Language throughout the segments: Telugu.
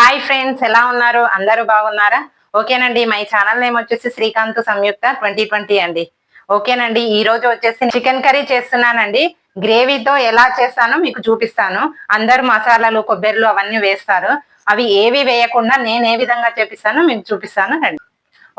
హాయ్ ఫ్రెండ్స్, ఎలా ఉన్నారు? అందరూ బాగున్నారా? ఓకేనండి. మై ఛానల్ నేమ్ వచ్చేసి శ్రీకాంత్ సంయుక్త 2020 అండి. ఓకేనండి, ఈ రోజు వచ్చేసి చికెన్ కర్రీ చేస్తున్నానండి. గ్రేవీతో ఎలా చేస్తానో మీకు చూపిస్తాను. అందరు మసాలాలు, కొబ్బరిలు అవన్నీ వేస్తారు. అవి ఏవి వేయకుండా నేను ఏ విధంగా చేపిస్తానో మీకు చూపిస్తాను రండి.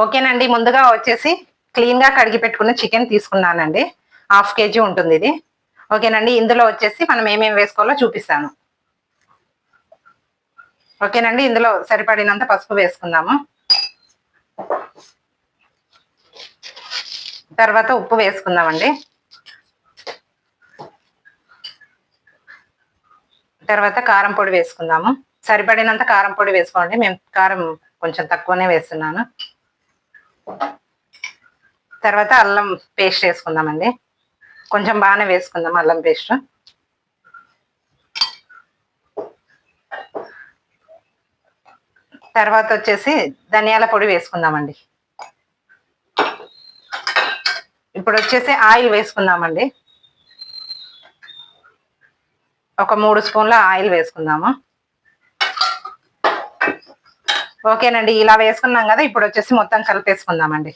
ఓకేనండి, ముందుగా వచ్చేసి క్లీన్ గా కడిగి పెట్టుకున్న చికెన్ తీసుకున్నానండి. 1/2 kg ఉంటుంది ఇది. ఓకేనండి, ఇందులో వచ్చేసి మనం ఏమేమి వేసుకోవాలో చూపిస్తాను. ఓకేనండి, ఇందులో సరిపడినంత పసుపు వేసుకుందాము. తర్వాత ఉప్పు వేసుకుందామండి. తర్వాత కారం పొడి వేసుకుందాము. సరిపడినంత కారం పొడి వేసుకోండి. మేము కారం కొంచెం తక్కువనే వేస్తున్నాను. తర్వాత అల్లం పేస్ట్ వేసుకుందామండి. కొంచెం బాగానే వేసుకుందాం అల్లం పేస్ట్. తర్వాత వచ్చేసి ధనియాల పొడి వేసుకుందామండి. ఇప్పుడు వచ్చేసి ఆయిల్ వేసుకుందామండి. ఒక 3 స్పూన్ల ఆయిల్ వేసుకుందాము. ఓకేనండి, ఇలా వేసుకున్నాం కదా. ఇప్పుడు వచ్చేసి మొత్తం కలిపేసుకుందామండి.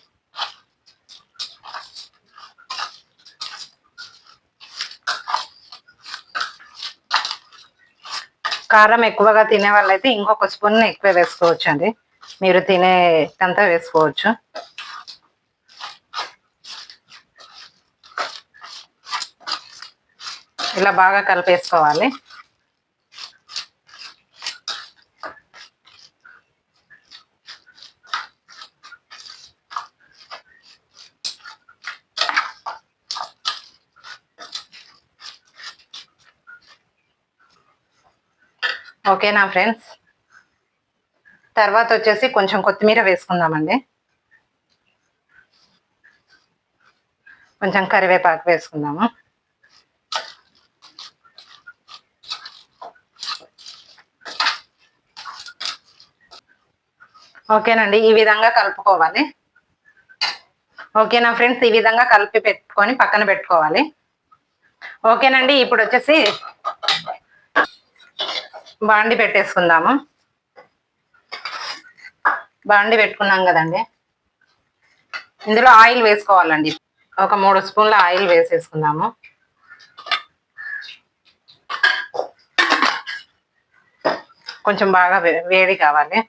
కారం ఎక్కువగా తినే వాళ్ళైతే ఇంకొక స్పూన్ ఎక్కువ వేసుకోవచ్చు అండి. మీరు తినేంత వేసుకోవచ్చు. ఇలా బాగా కలిపేసుకోవాలి. ఓకేనా ఫ్రెండ్స్? తర్వాత వచ్చేసి కొంచెం కొత్తిమీర వేసుకుందామండి. కొంచెం కరివేపాకు వేసుకుందాము. ఓకేనండి, ఈ విధంగా కలుపుకోవాలి. ఓకేనా ఫ్రెండ్స్? ఈ విధంగా కలిపి పెట్టుకొని పక్కన పెట్టుకోవాలి. ఓకేనండి, ఇప్పుడు వచ్చేసి బాండి పెట్టేసుకుందాము. బాండి పెట్టుకున్నాం కదండి. ఇందులో ఆయిల్ వేసుకోవాలండి. ఒక 3 స్పూన్ల ఆయిల్ వేసేసుకుందాము. కొంచెం బాగా వేడి కావాలి.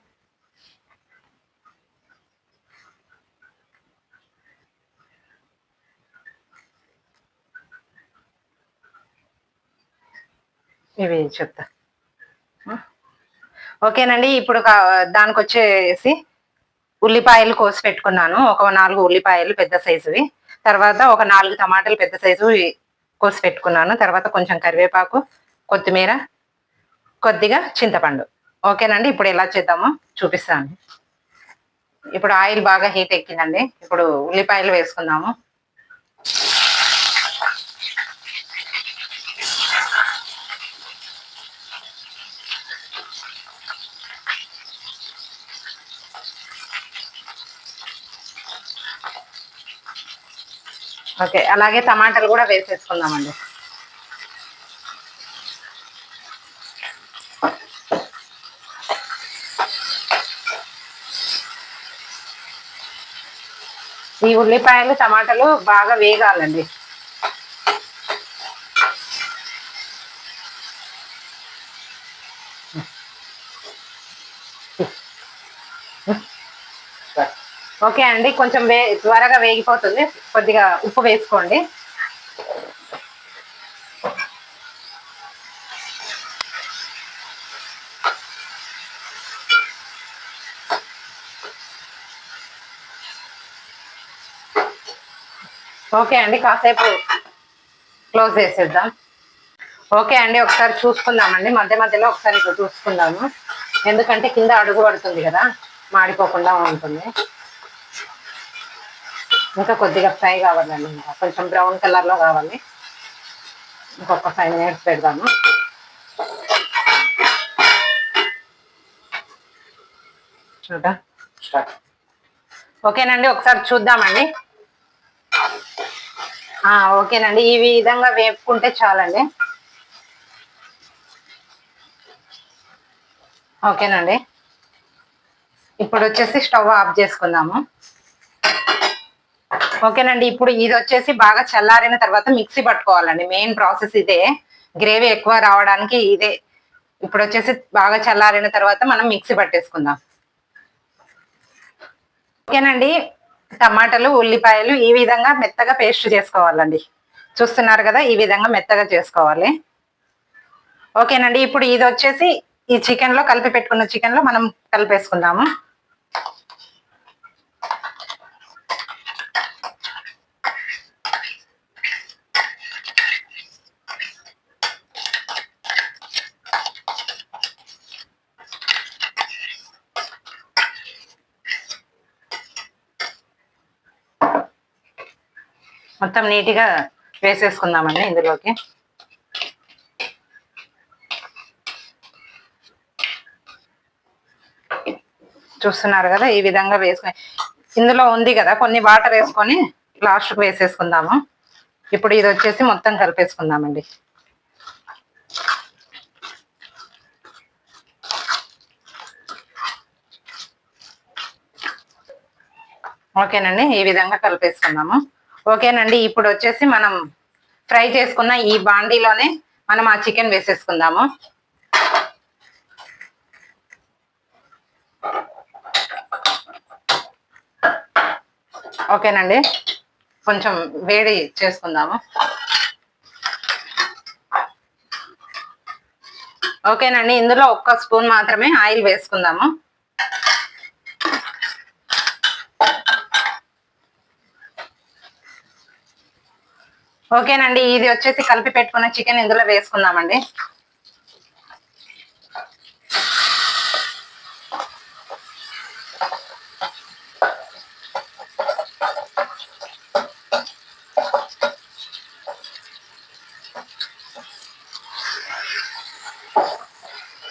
ఇవి చెప్తా. ఓకేనండి, ఇప్పుడు దానికి వచ్చేసి ఉల్లిపాయలు కోసి పెట్టుకున్నాను. ఒక 4 ఉల్లిపాయలు పెద్ద సైజువి. తర్వాత ఒక 4 టమాటాలు పెద్ద సైజు కోసి పెట్టుకున్నాను. తర్వాత కొంచెం కరివేపాకు, కొత్తిమీర, కొద్దిగా చింతపండు. ఓకేనండి, ఇప్పుడు ఎలా చేద్దామో చూపిస్తాను. ఇప్పుడు ఆయిల్ బాగా హీట్ ఎక్కిందండి. ఇప్పుడు ఉల్లిపాయలు వేసుకుందాము. ఓకే, అలాగే టమాటాలు కూడా వేసేసుకుందామండి. ఈ ఉల్లిపాయలు టమాటాలు బాగా వేగాలండి. ఓకే అండి, కొంచెం త్వరగా వేగిపోతుంది. కొద్దిగా ఉప్పు వేసుకోండి. ఓకే అండి, కాసేపు క్లోజ్ చేసేద్దాం. ఓకే అండి, ఒకసారి చూసుకుందామండి. మధ్య మధ్యలో ఒకసారి ఇట్లా చూసుకుందాము. ఎందుకంటే కింద అడుగు పడుతుంది కదా, మాడిపోకుండా ఉంటుంది. ఇంకా కొద్దిగా ఫ్రై కావాలండి. ఇంకా కొంచెం బ్రౌన్ కలర్లో కావాలి. ఇంకొక 5 minutes పెడదాము. ఓకేనండి, ఒకసారి చూద్దామండి. ఓకేనండి, ఈ విధంగా వేపుకుంటే చాలండి. ఓకేనండి, ఇప్పుడు వచ్చేసి స్టవ్ ఆఫ్ చేసుకుందాము. ఓకేనండి, ఇప్పుడు ఇది వచ్చేసి బాగా చల్లారిన తర్వాత మిక్సీ పట్టుకోవాలండి. మెయిన్ ప్రాసెస్ ఇదే, గ్రేవీ ఎక్కువ రావడానికి ఇదే. ఇప్పుడు వచ్చేసి బాగా చల్లారిన తర్వాత మనం మిక్సీ పట్టేసుకుందాం. ఓకేనండి, టమాటాలు ఉల్లిపాయలు ఈ విధంగా మెత్తగా పేస్ట్ చేసుకోవాలండి. చూస్తున్నారు కదా, ఈ విధంగా మెత్తగా చేసుకోవాలి. ఓకేనండి, ఇప్పుడు ఇది వచ్చేసి ఈ చికెన్ లో కలిపి పెట్టుకున్న చికెన్ లో మనం కలిపేసుకుందాము. మొత్తం నీట్గా వేసేసుకుందామండి ఇందులోకి. చూస్తున్నారు కదా, ఈ విధంగా వేసుకొని ఇందులో ఉంది కదా కొన్ని వాటర్ వేసుకొని లాస్ట్కి వేసేసుకుందాము. ఇప్పుడు ఇది వచ్చేసి మొత్తం కలిపేసుకుందామండి. ఓకేనండి, ఈ విధంగా కలిపేసుకుందాము. ఓకేనండి, ఇప్పుడు వచ్చేసి మనం ఫ్రై చేసుకున్న ఈ బాండీలోనే మనం ఆ చికెన్ వేసేసుకుందాము. ఓకేనండి, కొంచెం వేడి చేసుకుందాము. ఓకేనండి, ఇందులో 1 స్పూన్ మాత్రమే ఆయిల్ వేసుకుందాము. ఓకేనండి, ఇది వచ్చేసి కలిపి పెట్టుకున్న చికెన్ ఇందులో వేసుకుందామండి.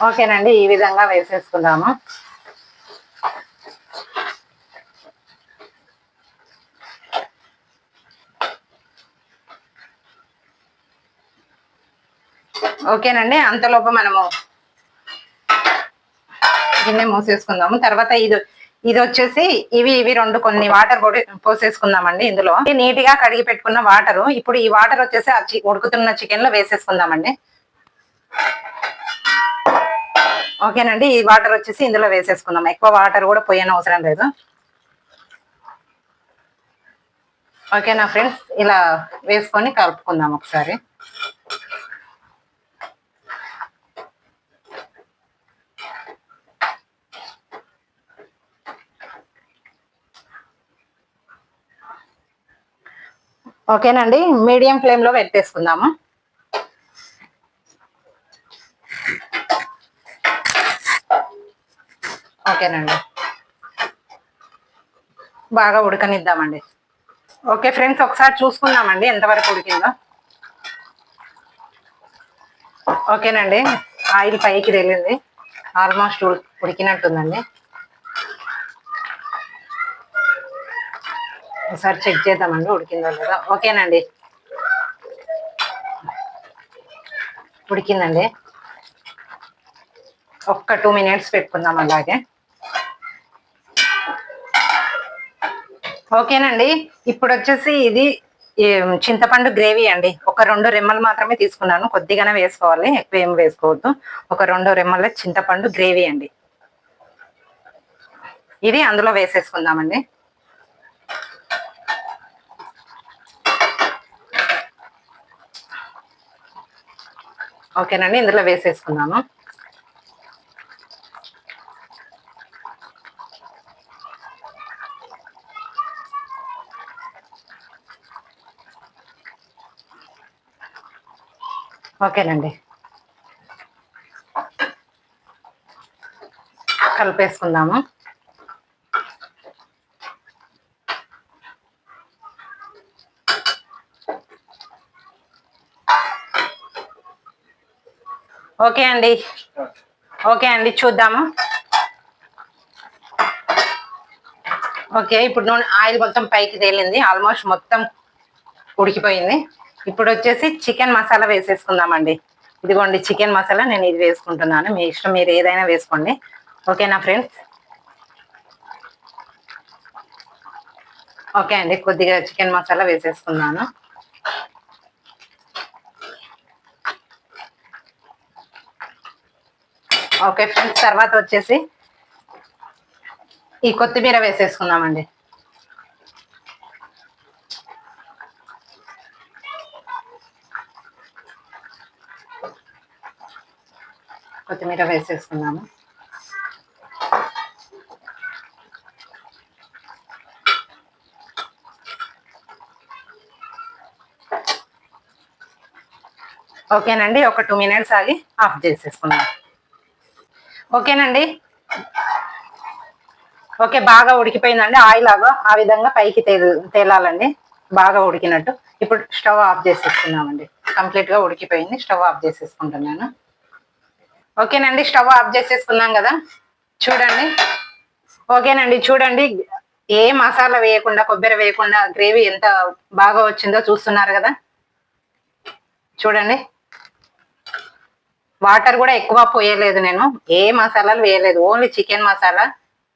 ఓకేనండి, ఈ విధంగా వేసేసుకుందాము. ఓకేనండి, అంతలోపు మనము గిన్నె మూసేసుకుందాము. తర్వాత ఇది వచ్చేసి ఇవి 2 కొన్ని వాటర్ పోసేసుకుందామండి. ఇందులో నీట్ గా కడిగి పెట్టుకున్న వాటరు, ఇప్పుడు ఈ వాటర్ వచ్చేసి ఉడుకుతున్న చికెన్ లో వేసేసుకుందామండి. ఓకేనండి, ఈ వాటర్ వచ్చేసి ఇందులో వేసేసుకుందాం. ఎక్కువ వాటర్ కూడా పోయని అవసరం లేదు. ఓకేనా ఫ్రెండ్స్, ఇలా వేసుకొని కలుపుకుందాం ఒకసారి. ఓకేనండి, మీడియం ఫ్లేమ్ లో పెట్టేసుకుందాము. ఓకేనండి, బాగా ఉడకనిద్దామండి. ఓకే ఫ్రెండ్స్, ఒకసారి చూసుకుందామండి ఎంతవరకు ఉడికిందో. ఓకేనండి, ఆయిల్ పైకి తేలింది, ఆల్మోస్ట్ ఉడికినట్టుందండి. ఒకసారి చెక్ చేద్దామండి ఉడికిందో లేదా. ఓకేనండి, ఉడికిందండి. ఒక్క 2 మినిట్స్ పెట్టుకుందాం అలాగే. ఓకేనండి, ఇప్పుడు వచ్చేసి ఇది చింతపండు గ్రేవీ అండి. ఒక 2 రెమ్మలు మాత్రమే తీసుకున్నాను, కొద్దిగానే వేసుకోవాలి, ఎక్కువ ఏం వేసుకోవద్దు. ఒక 2 రెమ్మల చింతపండు గ్రేవీ అండి. ఇది అందులో వేసేసుకుందామండి. ఓకేనండి, ఇందులో వేసేసుకుందాము. ఓకేనండి, కలిపేసుకుందాము. ఓకే అండి, ఓకే అండి, చూద్దాము. ఓకే, ఇప్పుడు నూనె ఆయిల్ మొత్తం పైకి తేలింది, ఆల్మోస్ట్ మొత్తం ఉడికిపోయింది. ఇప్పుడు వచ్చేసి చికెన్ మసాలా వేసేసుకుందామండి. ఇదిగోండి చికెన్ మసాలా, నేను ఇది వేసుకుంటున్నాను. మీ ఇష్టం, మీరు ఏదైనా వేసుకోండి. ఓకేనా ఫ్రెండ్స్. ఓకే అండి, కొద్దిగా చికెన్ మసాలా వేసేసుకున్నాను. ఓకే ఫ్రెండ్స్, తర్వాత వచ్చేసి ఈ కొత్తిమీర వేసేసుకుందామండి. కొత్తిమీర వేసేసుకున్నాము. ఓకేనండి, ఒక 2 మినిట్స్ ఆగి ఆఫ్ చేసేసుకున్నాం. ఓకేనండి, ఓకే బాగా ఉడికిపోయిందండి. ఆయిల్ లాగా ఆ విధంగా పైకి తేలాలండి, బాగా ఉడికినట్టు. ఇప్పుడు స్టవ్ ఆఫ్ చేసేసుకున్నామండి. కంప్లీట్ గా ఉడికిపోయింది, స్టవ్ ఆఫ్ చేసేసుకుంటున్నాను. ఓకేనండి, స్టవ్ ఆఫ్ చేసేసుకున్నాం కదా, చూడండి. ఓకేనండి, చూడండి, ఏ మసాలా వేయకుండా, కొబ్బరి వేయకుండా గ్రేవీ ఎంత బాగా వచ్చిందో చూస్తున్నారు కదా. చూడండి, వాటర్ కూడా ఎక్కువ పోయలేదు, నేను ఏ మసాలాలు వేయలేదు, only chicken masala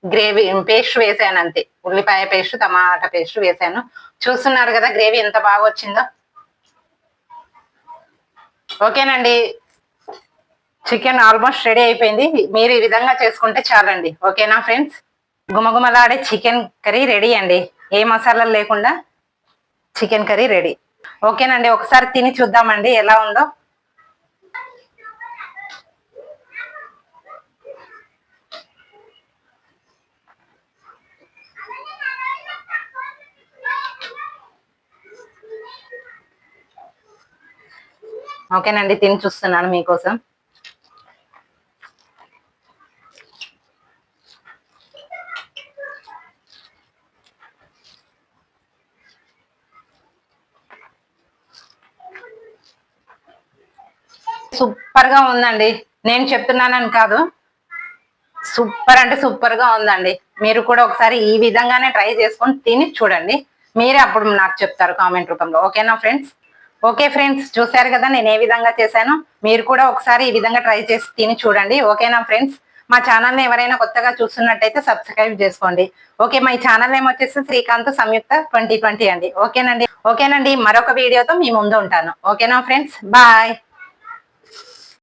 gravy paste వేసాను అంతే. ఉల్లిపాయ పేస్ట్, టమాటా పేస్ట్ వేసాను. చూస్తున్నారు కదా గ్రేవీ ఎంత బాగా వచ్చిందో. ఓకేనండి, చికెన్ ఆల్మోస్ట్ రెడీ అయిపోయింది. మీరు ఈ విధంగా చేసుకుంటే చాలండి. ఓకేనా ఫ్రెండ్స్, గుమగుమలాడే చికెన్ కర్రీ రెడీ అండి. ఏ మసాలాలు లేకుండా చికెన్ కర్రీ రెడీ. ఓకేనండి, ఒకసారి తిని చూద్దామండి ఎలా ఉందో. ఓకేనండి, తిని చూస్తున్నాను మీకోసం. సూపర్ గా ఉందండి, నేను చెప్తున్నానని కాదు, సూపర్ అంటే సూపర్ గా ఉందండి. మీరు కూడా ఒకసారి ఈ విధంగానే ట్రై చేసుకొని తిని చూడండి. మీరే అప్పుడు నాకు చెప్తారు కామెంట్ రూపంలో. ఓకేనా ఫ్రెండ్స్? ఓకే ఫ్రెండ్స్, చూసారు కదా నేను ఏ విధంగా చేశాను. మీరు కూడా ఒకసారి ఈ విధంగా ట్రై చేసి తిని చూడండి. ఓకేనా ఫ్రెండ్స్? మా ఛానల్ ని ఎవరైనా కొత్తగా చూస్తున్నట్టయితే సబ్స్క్రైబ్ చేసుకోండి. ఓకే, మా ఛానల్ నేమ్ వచ్చేసి శ్రీకాంత్ సంయుక్త 2020 అండి. ఓకేనండి, మరొక వీడియోతో మీ ముందు ఉంటాను. ఓకేనా ఫ్రెండ్స్? బాయ్.